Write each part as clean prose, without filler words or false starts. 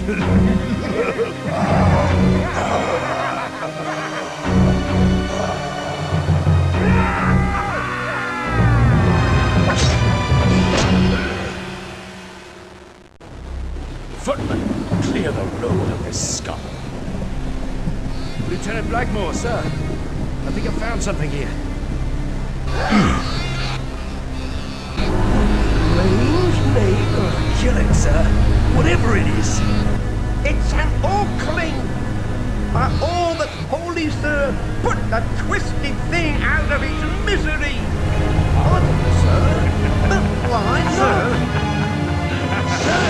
Footman, clear the road of this scum. Lieutenant Blackmore, sir. I think I found something here. Kill it, sir. Whatever it is. It's an Orkling. By all that's holy, sir, put that twisted thing out of its misery. Pardon, sir. But why not? Sir.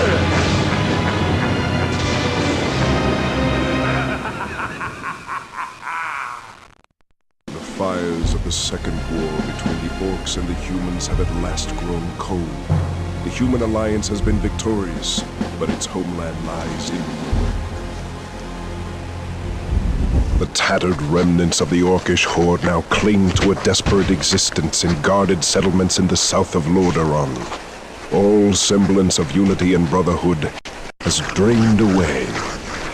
The fires of the Second War between the Orcs and the humans have at last grown cold. The human alliance has been victorious, but its homeland lies in ruin. The tattered remnants of the Orcish horde now cling to a desperate existence in guarded settlements in the south of Lordaeron. All semblance of unity and brotherhood has drained away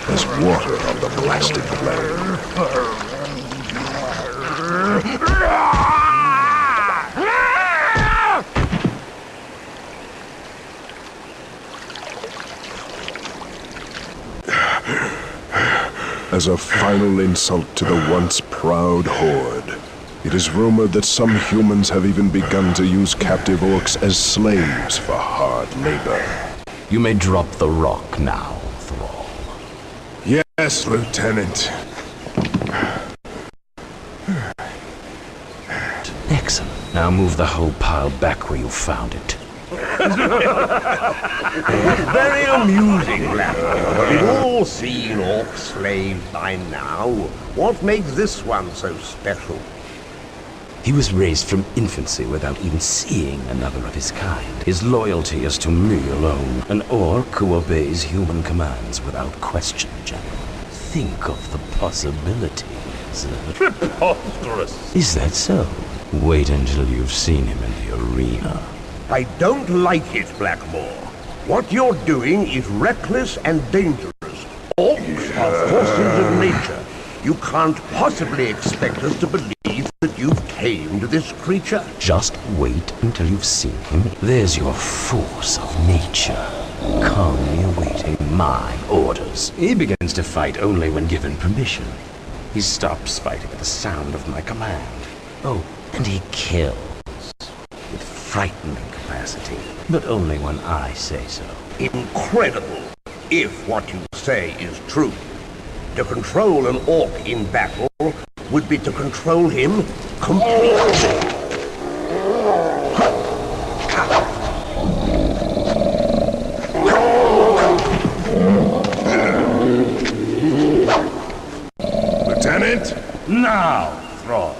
as water on the blasted plain. As a final insult to the once proud horde, it is rumored that some humans have even begun to use captive orcs as slaves for hard labor. You may drop the rock now, Thrall. Yes, Lieutenant. Excellent. Now move the whole pile back where you found it. Very amusing, Blackmore, but we've all seen orc slaves by now. What makes this one so special? He was raised from infancy without even seeing another of his kind. His loyalty is to me alone. An orc who obeys human commands without question, General. Think of the possibilities. Preposterous. Is that so? Wait until you've seen him in the arena. I don't like it, Blackmore. What you're doing is reckless and dangerous. Orcs are forces of nature. You can't possibly expect us to believe that you've tamed this creature. Just wait until you've seen him. There's your force of nature, calmly awaiting my orders. He begins to fight only when given permission. He stops fighting at the sound of my command. Oh, and he kills with frightening capacity, but only when I say so. Incredible, if what you say is true. To control an orc in battle would be to control him completely. Lieutenant? Now, Thrall.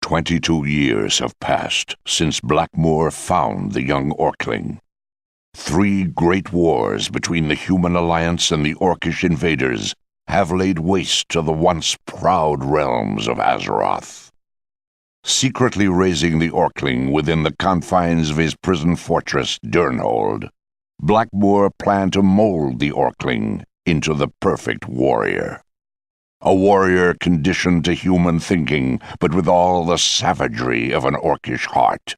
22 years have passed since Blackmoor found the young Orkling. 3 great wars between the human alliance and the Orcish invaders have laid waste to the once proud realms of Azeroth. Secretly raising the Orkling within the confines of his prison fortress, Durnhold, Blackmoor planned to mold the Orkling into the perfect warrior. A warrior conditioned to human thinking, but with all the savagery of an Orcish heart.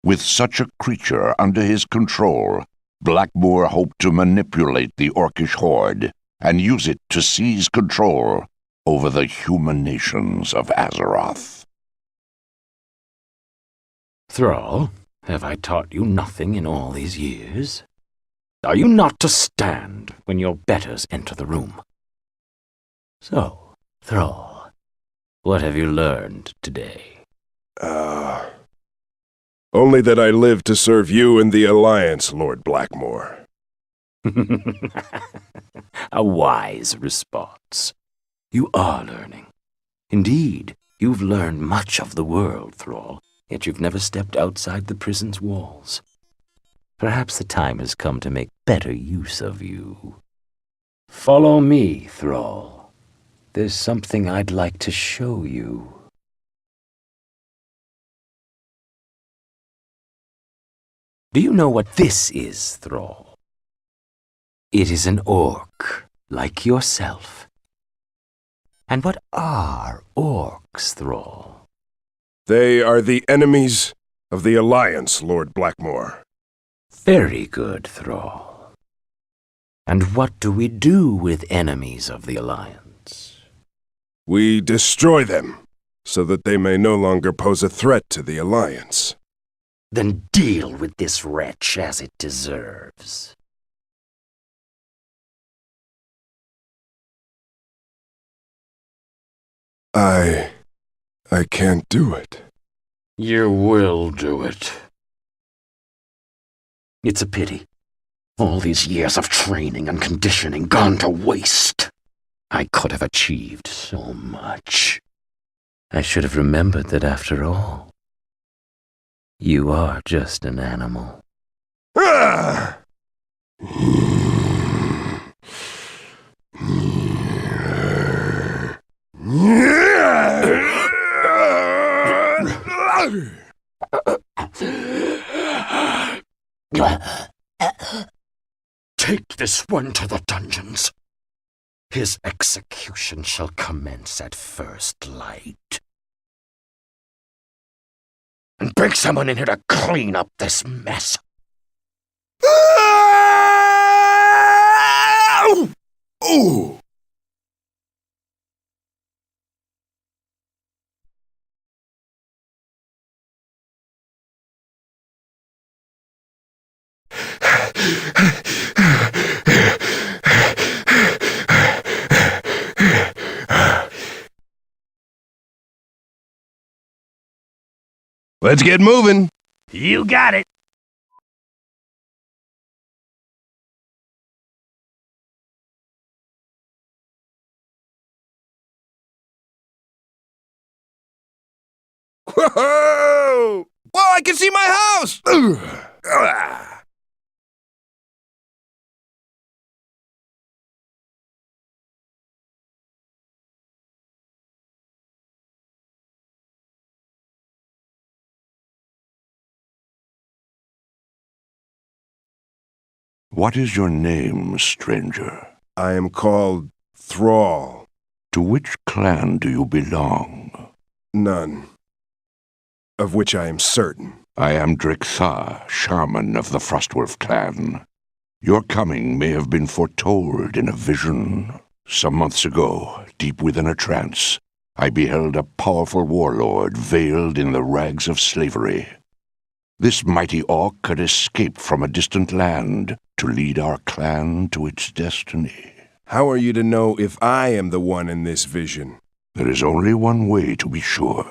With such a creature under his control, Blackmoor hoped to manipulate the Orcish horde and use it to seize control over the human nations of Azeroth. Thrall, have I taught you nothing in all these years? Are you not to stand when your betters enter the room? So, Thrall, what have you learned today? Only that I live to serve you and the Alliance, Lord Blackmoor. A wise response. You are learning. Indeed, you've learned much of the world, Thrall, yet you've never stepped outside the prison's walls. Perhaps the time has come to make better use of you. Follow me, Thrall. There's something I'd like to show you. Do you know what this is, Thrall? It is an orc, like yourself. And what are orcs, Thrall? They are the enemies of the Alliance, Lord Blackmoor. Very good, Thrall. And what do we do with enemies of the Alliance? We destroy them, so that they may no longer pose a threat to the Alliance. Then deal with this wretch as it deserves. I can't do it. You will do it. It's a pity. All these years of training and conditioning gone to waste. I could have achieved so much. I should have remembered that after all, you are just an animal. Ah! Take this one to the dungeons. His execution shall commence at first light. And bring someone in here to clean up this mess. Ooh! Let's get moving. You got it. Whoa! Whoa, I can see my house! What is your name, stranger? I am called Thrall. To which clan do you belong? None. Of which I am certain. I am Driktha, shaman of the Frostwolf clan. Your coming may have been foretold in a vision. Some months ago, deep within a trance, I beheld a powerful warlord veiled in the rags of slavery. This mighty orc had escaped from a distant land to lead our clan to its destiny. How are you to know if I am the one in this vision? There is only one way to be sure.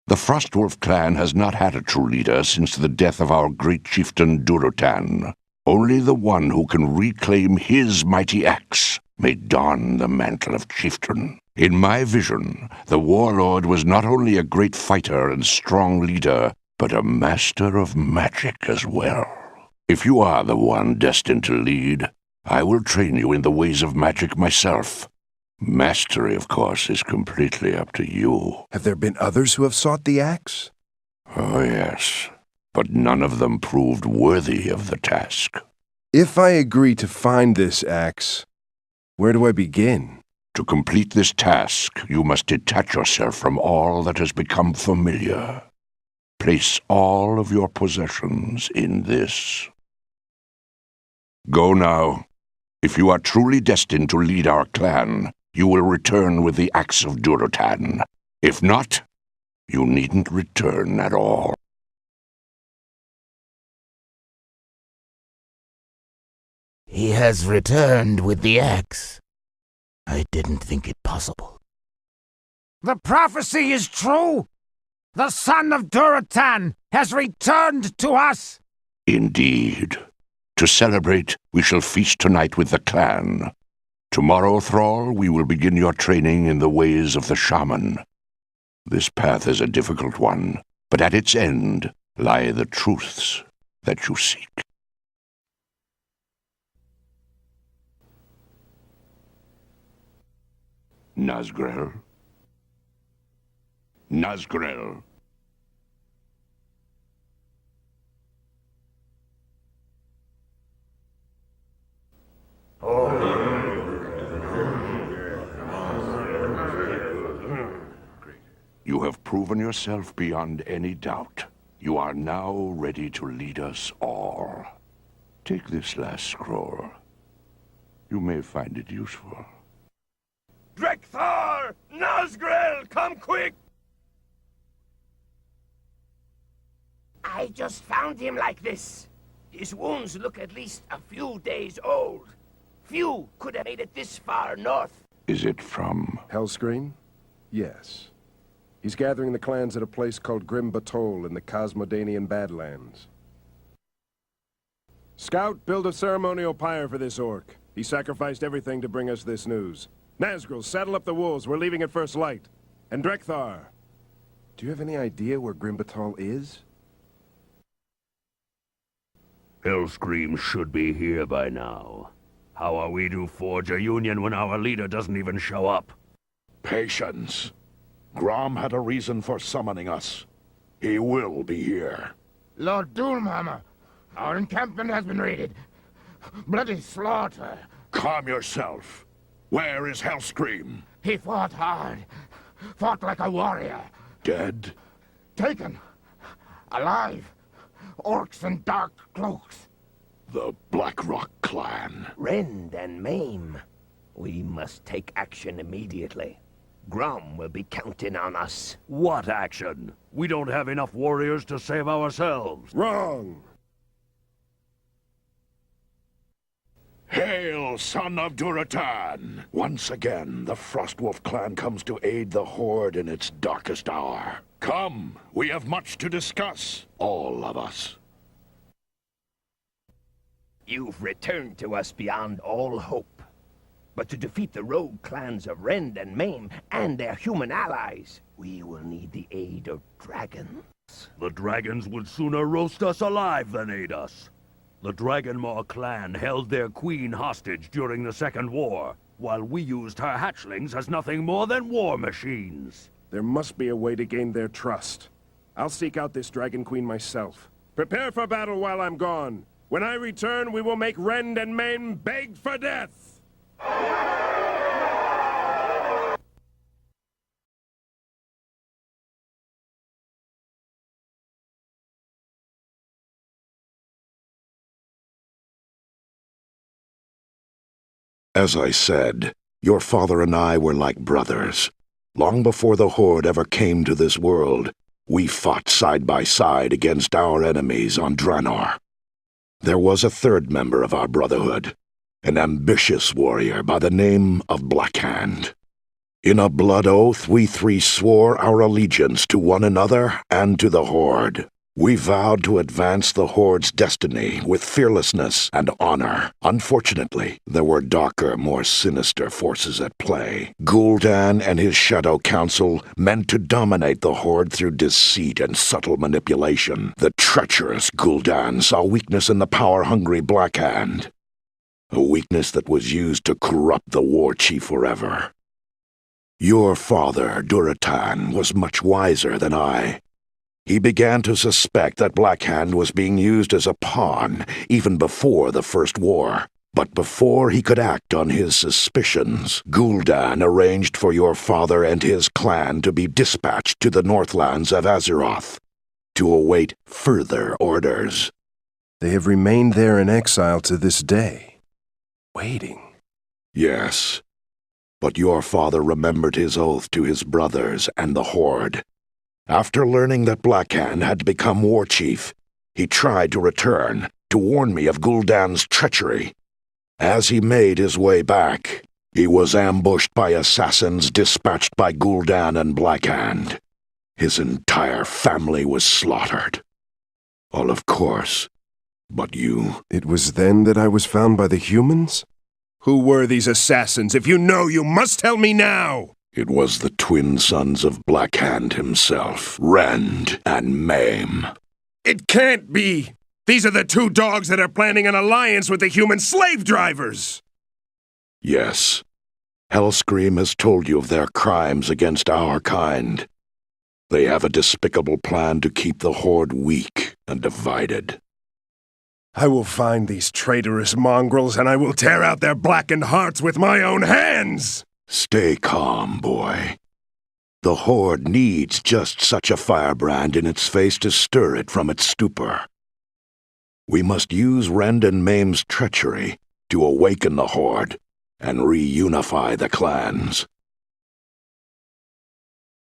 The Frostwolf clan has not had a true leader since the death of our great chieftain Durotan. Only the one who can reclaim his mighty axe may don the mantle of chieftain. In my vision, the warlord was not only a great fighter and strong leader, but a master of magic as well. If you are the one destined to lead, I will train you in the ways of magic myself. Mastery, of course, is completely up to you. Have there been others who have sought the axe? Oh, yes, but none of them proved worthy of the task. If I agree to find this axe, where do I begin? To complete this task, you must detach yourself from all that has become familiar. Place all of your possessions in this. Go now. If you are truly destined to lead our clan, you will return with the Axe of Durotan. If not, you needn't return at all. He has returned with the axe. I didn't think it possible. The prophecy is true! The son of Durotan has returned to us! Indeed. To celebrate, we shall feast tonight with the clan. Tomorrow, Thrall, we will begin your training in the ways of the shaman. This path is a difficult one, but at its end lie the truths that you seek. Nazgrel. Nazgrel. You have proven yourself beyond any doubt. You are now ready to lead us all. Take this last scroll. You may find it useful. Drekthar! Nazgrel, come quick! I just found him like this. His wounds look at least a few days old. Few could have made it this far north. Is it from... Hellscream? Yes. He's gathering the clans at a place called Grim Batol in the Cosmodanian Badlands. Scout, build a ceremonial pyre for this orc. He sacrificed everything to bring us this news. Nazgrel, saddle up the wolves. We're leaving at first light. And Drekthar, do you have any idea where Grim Batol is? Hellscream should be here by now. How are we to forge a union when our leader doesn't even show up? Patience. Grom had a reason for summoning us. He will be here. Lord Doomhammer, our encampment has been raided. Bloody slaughter. Calm yourself. Where is Hellscream? He fought hard. Fought like a warrior. Dead? Taken. Alive. Orcs in dark cloaks. The Blackrock clan. Rend and maim. We must take action immediately. Grom will be counting on us. What action? We don't have enough warriors to save ourselves. Wrong! Hail, son of Durotan! Once again, the Frostwolf clan comes to aid the Horde in its darkest hour. Come, we have much to discuss, all of us. You've returned to us beyond all hope. But to defeat the rogue clans of Rend and Maim and their human allies, we will need the aid of dragons. The dragons would sooner roast us alive than aid us. The Dragonmaw clan held their queen hostage during the Second War, while we used her hatchlings as nothing more than war machines. There must be a way to gain their trust. I'll seek out this Dragon Queen myself. Prepare for battle while I'm gone. When I return, we will make Rend and Maim beg for death! As I said, your father and I were like brothers. Long before the Horde ever came to this world, we fought side by side against our enemies on Draenor. There was a third member of our brotherhood, an ambitious warrior by the name of Blackhand. In a blood oath, we three swore our allegiance to one another and to the Horde. We vowed to advance the Horde's destiny with fearlessness and honor. Unfortunately, there were darker, more sinister forces at play. Gul'dan and his Shadow Council meant to dominate the Horde through deceit and subtle manipulation. The treacherous Gul'dan saw weakness in the power-hungry Black Hand. A weakness that was used to corrupt the war chief forever. Your father, Duratan, was much wiser than I. He began to suspect that Black Hand was being used as a pawn, even before the First War. But before he could act on his suspicions, Gul'dan arranged for your father and his clan to be dispatched to the Northlands of Azeroth, to await further orders. They have remained there in exile to this day, waiting. Yes, but your father remembered his oath to his brothers and the Horde. After learning that Black Hand had become war chief, he tried to return, to warn me of Gul'dan's treachery. As he made his way back, he was ambushed by assassins dispatched by Gul'dan and Black Hand. His entire family was slaughtered. All, of course, but you. It was then that I was found by the humans? Who were these assassins? If you know, you must tell me now! It was the twin sons of Black Hand himself, Rend and Maim. It can't be! These are the two dogs that are planning an alliance with the human slave drivers! Yes. Hellscream has told you of their crimes against our kind. They have a despicable plan to keep the Horde weak and divided. I will find these traitorous mongrels and I will tear out their blackened hearts with my own hands! Stay calm, boy. The Horde needs just such a firebrand in its face to stir it from its stupor. We must use Rend and Maim's treachery to awaken the Horde and reunify the clans.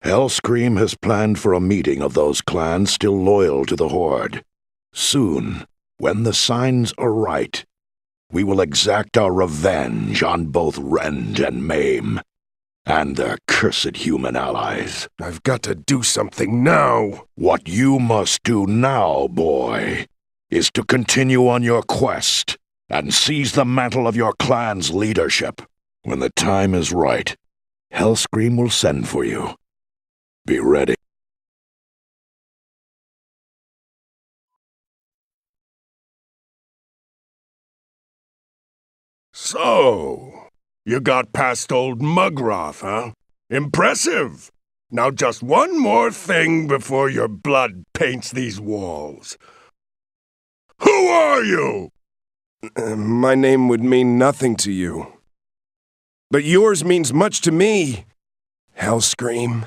Hellscream has planned for a meeting of those clans still loyal to the Horde. Soon, when the signs are right, we will exact our revenge on both Rend and Maim, and their cursed human allies. I've got to do something now. What you must do now, boy, is to continue on your quest and seize the mantle of your clan's leadership. When the time is right, Hellscream will send for you. Be ready. So, you got past old Mugroth, huh? Impressive! Now just one more thing before your blood paints these walls. Who are you? My name would mean nothing to you. But yours means much to me, Hellscream.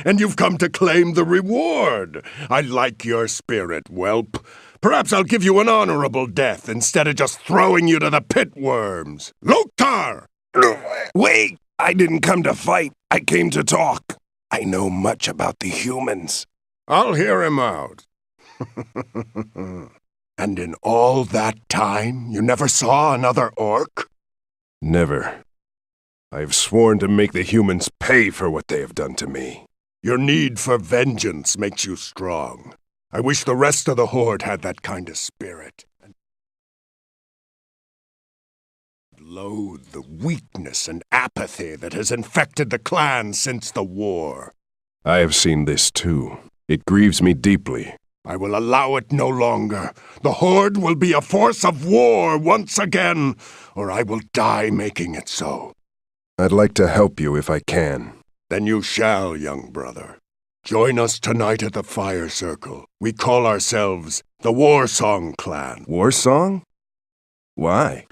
And you've come to claim the reward. I like your spirit, whelp. Perhaps I'll give you an honorable death instead of just throwing you to the pit worms. Loktar! Wait! I didn't come to fight. I came to talk. I know much about the humans. I'll hear him out. And in all that time, you never saw another orc? Never. I've sworn to make the humans pay for what they have done to me. Your need for vengeance makes you strong. I wish the rest of the Horde had that kind of spirit. And loathe the weakness and apathy that has infected the clan since the war. I have seen this too. It grieves me deeply. I will allow it no longer. The Horde will be a force of war once again, or I will die making it so. I'd like to help you if I can. Then you shall, young brother. Join us tonight at the Fire Circle. We call ourselves the Warsong Clan. Warsong? Why?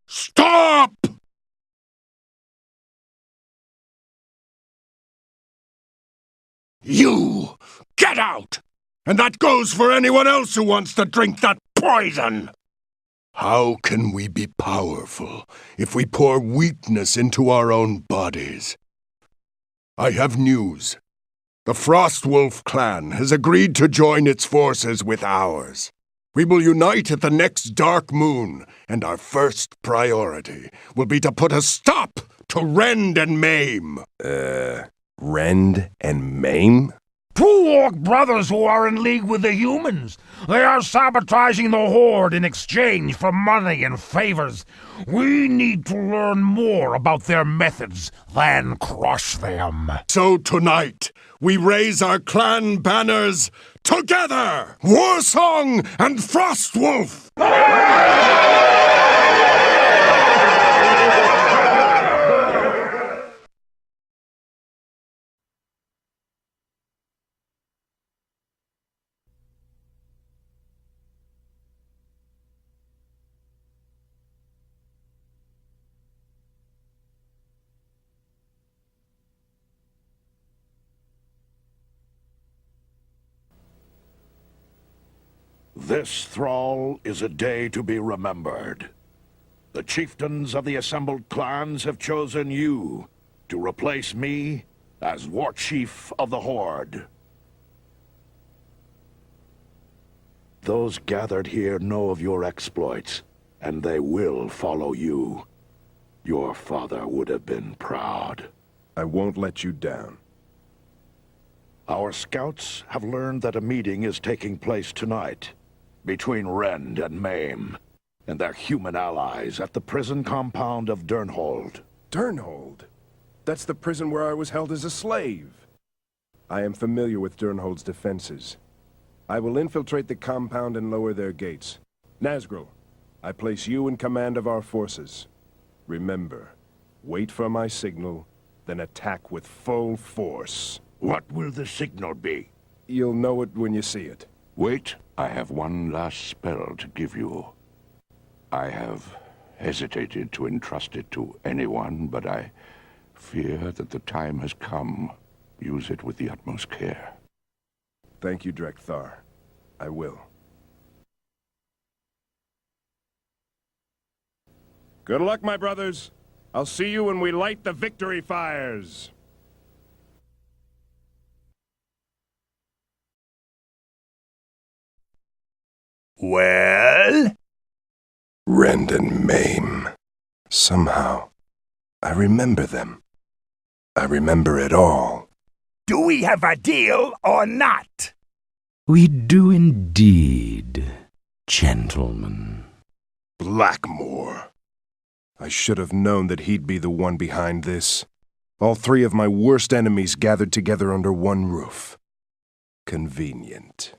Stop! You! Get out! And that goes for anyone else who wants to drink that poison! How can we be powerful if we pour weakness into our own bodies? I have news. The Frostwolf clan has agreed to join its forces with ours. We will unite at the next dark moon, and our first priority will be to put a stop to rend and maim. Rend and maim? Two orc brothers who are in league with the humans. They are sabotaging the Horde in exchange for money and favors. We need to learn more about their methods, then crush them. So tonight, we raise our clan banners together! Warsong and Frostwolf! This, Thrall, is a day to be remembered. The chieftains of the assembled clans have chosen you to replace me as War Chief of the Horde. Those gathered here know of your exploits, and they will follow you. Your father would have been proud. I won't let you down. Our scouts have learned that a meeting is taking place tonight between Rend and Maim and their human allies at the prison compound of Durnhold. Durnhold? That's the prison where I was held as a slave. I am familiar with Durnhold's defenses. I will infiltrate the compound and lower their gates. Nazgul, I place you in command of our forces. Remember, wait for my signal, then attack with full force. What will the signal be? You'll know it when you see it. Wait, I have one last spell to give you. I have hesitated to entrust it to anyone, but I fear that the time has come. Use it with the utmost care. Thank you, Drekthar. I will. Good luck, my brothers. I'll see you when we light the victory fires. Well? Rend and Maim. Somehow, I remember them. I remember it all. Do we have a deal or not? We do indeed, gentlemen. Blackmore. I should have known that he'd be the one behind this. All three of my worst enemies gathered together under one roof. Convenient.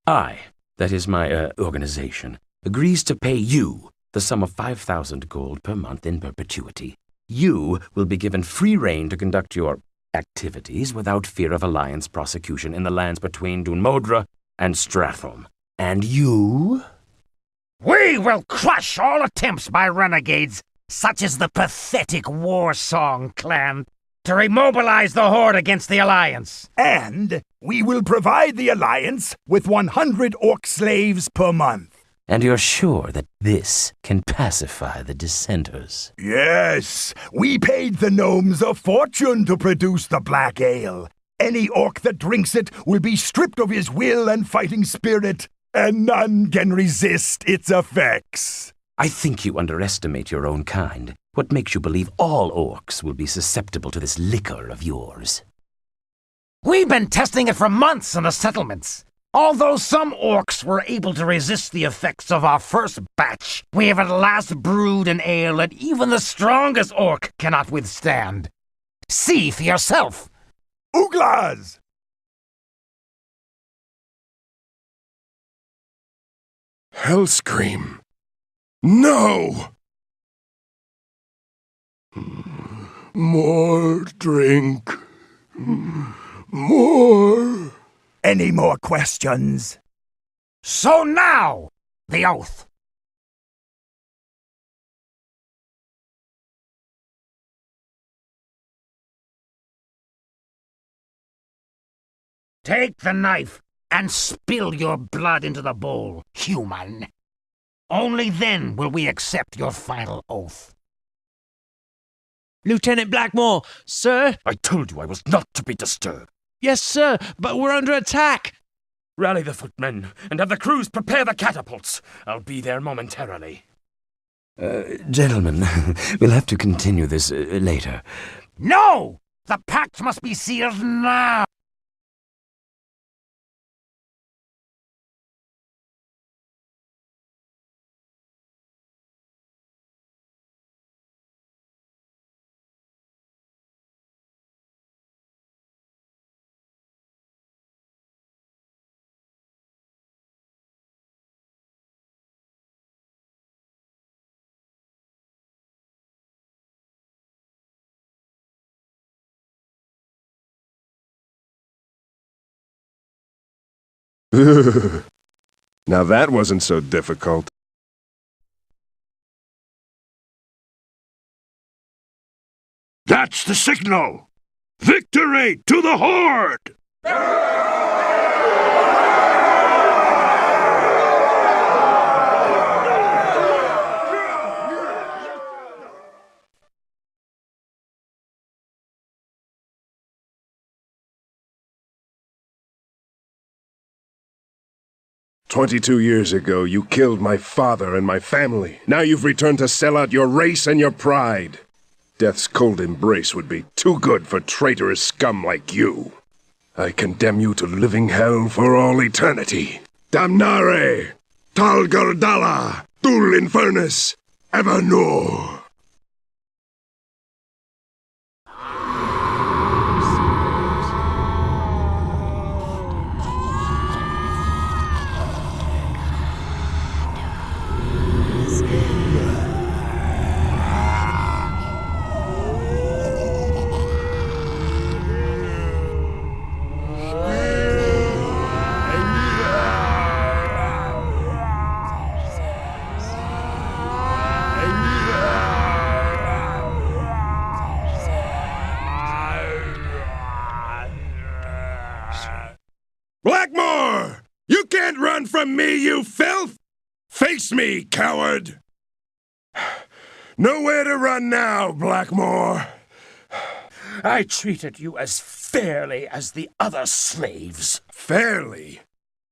I, that is my organization, agrees to pay you the sum of 5,000 gold per month in perpetuity. You will be given free rein to conduct your activities without fear of Alliance prosecution in the lands between Dunmodra and Stratham. And you? We will crush all attempts by renegades, such as the pathetic Warsong clan, to remobilize the Horde against the Alliance. And we will provide the Alliance with 100 orc slaves per month. And you're sure that this can pacify the dissenters? Yes, we paid the gnomes a fortune to produce the black ale. Any orc that drinks it will be stripped of his will and fighting spirit, and none can resist its effects. I think you underestimate your own kind. What makes you believe all orcs will be susceptible to this liquor of yours? We've been testing it for months in the settlements. Although some orcs were able to resist the effects of our first batch, we have at last brewed an ale that even the strongest orc cannot withstand. See for yourself. Ooglas! Hellscream. No! More drink. More. Any more questions? So now, the oath. Take the knife and spill your blood into the bowl, human. Only then will we accept your final oath. Lieutenant Blackmore, sir? I told you I was not to be disturbed. Yes, sir, but we're under attack. Rally the footmen, and have the crews prepare the catapults. I'll be there momentarily. Gentlemen, we'll have to continue this later. No! The pact must be sealed now! Now that wasn't so difficult. That's the signal! Victory to the Horde! 22 years ago, you killed my father and my family. Now you've returned to sell out your race and your pride. Death's cold embrace would be too good for traitorous scum like you. I condemn you to living hell for all eternity. Damnare! Tal Gardala! Dul Infernus! Evernoor! Blackmore! You can't run from me, you filth! Face me, coward! Nowhere to run now, Blackmore. I treated you as fairly as the other slaves. Fairly?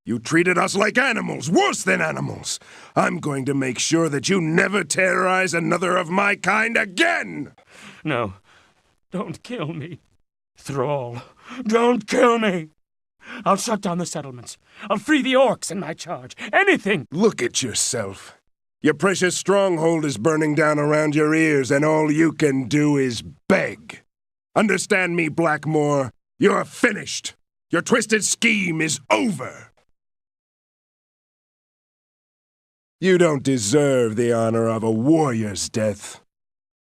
You treated us like animals, worse than animals. I'm going to make sure that you never terrorize another of my kind again! No, don't kill me. Thrall, don't kill me! I'll shut down the settlements. I'll free the orcs in my charge. Anything! Look at yourself. Your precious stronghold is burning down around your ears, and all you can do is beg. Understand me, Blackmore. You're finished. Your twisted scheme is over. You don't deserve the honor of a warrior's death.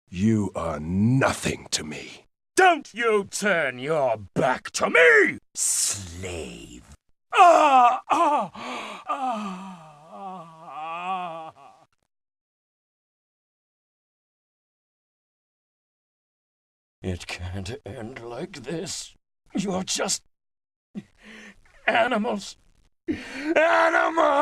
You are nothing to me. Don't you turn your back to me, slave! It can't end like this. You're just animals. Animals!